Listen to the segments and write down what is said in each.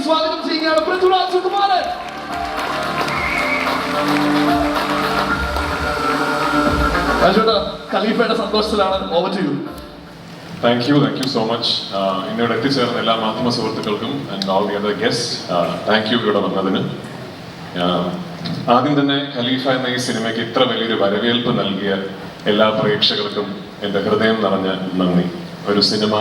സ്വാഗതം ചെയ്യുകയാണ് പൃഥ്വിരാജ് സുകുമാരൻ. ഖലീഫയുടെ സന്തോഷത്തിലാണ്. Over to you. Thank you so much. ഇന്നിവിടെ എത്തിച്ചേർന്ന എല്ലാ മാധ്യമ സുഹൃത്തുക്കൾക്കും and all the other guest thank you ഇവിടെ വന്നതിന്. ആദ്യം തന്നെ ഖലീഫ എന്ന ഈ സിനിമയ്ക്ക് ഇത്ര വലിയൊരു വരവേൽപ്പ് നൽകിയ എല്ലാ പ്രേക്ഷകർക്കും എൻ്റെ ഹൃദയം നിറഞ്ഞ നന്ദി. ഒരു സിനിമ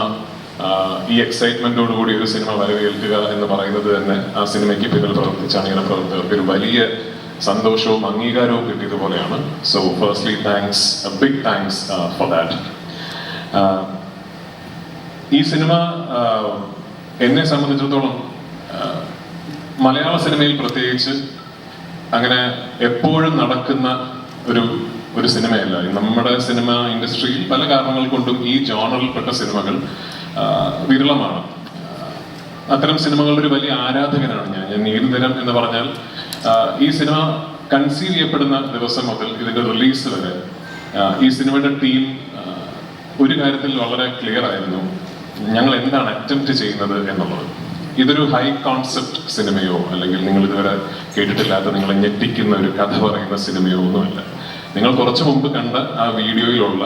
ഈ എക്സൈറ്റ്മെന്റോടുകൂടി ഒരു സിനിമ വരവേൽക്കുക എന്ന് പറയുന്നത് തന്നെ ആ സിനിമയ്ക്ക് പിന്നിൽ പ്രവർത്തിച്ച അണിയറ പ്രവർത്തകർക്ക് ഒരു വലിയ സന്തോഷവും അംഗീകാരവും കിട്ടിയതുപോലെയാണ്. So firstly thanks, big thanks for that. ഈ സിനിമ എന്നെ സംബന്ധിച്ചിടത്തോളം മലയാള സിനിമയിൽ പ്രത്യേകിച്ച് അങ്ങനെ എപ്പോഴും നടക്കുന്ന ഒരു സിനിമയല്ല. നമ്മുടെ സിനിമ ഇൻഡസ്ട്രിയിൽ പല കാരണങ്ങൾ കൊണ്ടും ഈ ജോണറിൽപ്പെട്ട സിനിമകൾ വിരളമാണ്. അത്തരം സിനിമകളുടെ ഒരു വലിയ ആരാധകനാണ് ഞാൻ. നീരുതരം എന്ന് പറഞ്ഞാൽ ഈ സിനിമ കൺസീവ് ചെയ്യപ്പെടുന്ന ദിവസം മുതൽ ഇതിന്റെ റിലീസ് വരെ ഈ സിനിമയുടെ ടീം ഒരു കാര്യത്തിൽ വളരെ ക്ലിയർ ആയിരുന്നു. ഞങ്ങൾ എന്താണ് അറ്റംപ്റ്റ് ചെയ്യുന്നത് എന്നുള്ളത്. ഇതൊരു ഹൈ കോൺസെപ്റ്റ് സിനിമയോ അല്ലെങ്കിൽ നിങ്ങൾ ഇതുവരെ കേട്ടിട്ടില്ലാത്ത നിങ്ങളെ ഞെട്ടിക്കുന്ന ഒരു കഥ പറയുന്ന സിനിമയോ ഒന്നുമല്ല. നിങ്ങൾ കുറച്ചു മുമ്പ് കണ്ട ആ വീഡിയോയിലുള്ള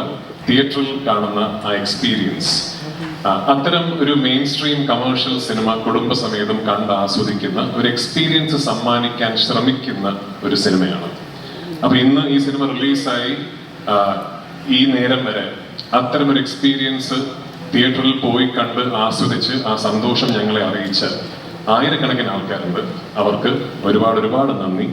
തിയേറ്ററിൽ കാണുന്ന ആ എക്സ്പീരിയൻസ്, അത്തരം ഒരു മെയിൻ സ്ട്രീം കമേഴ്ഷ്യൽ സിനിമ കുടുംബസമേതം കണ്ട് ആസ്വദിക്കുന്ന ഒരു എക്സ്പീരിയൻസ് സമ്മാനിക്കാൻ ശ്രമിക്കുന്ന ഒരു സിനിമയാണ്. അപ്പൊ ഇന്ന് ഈ സിനിമ റിലീസായി ഈ നേരം വരെ അത്തരം ഒരു എക്സ്പീരിയൻസ് തിയേറ്ററിൽ പോയി കണ്ട് ആസ്വദിച്ച് ആ സന്തോഷം ഞങ്ങളെ അറിയിച്ച ആയിരക്കണക്കിന് ആൾക്കാരുണ്ട്. അവർക്ക് ഒരുപാട് നന്ദി.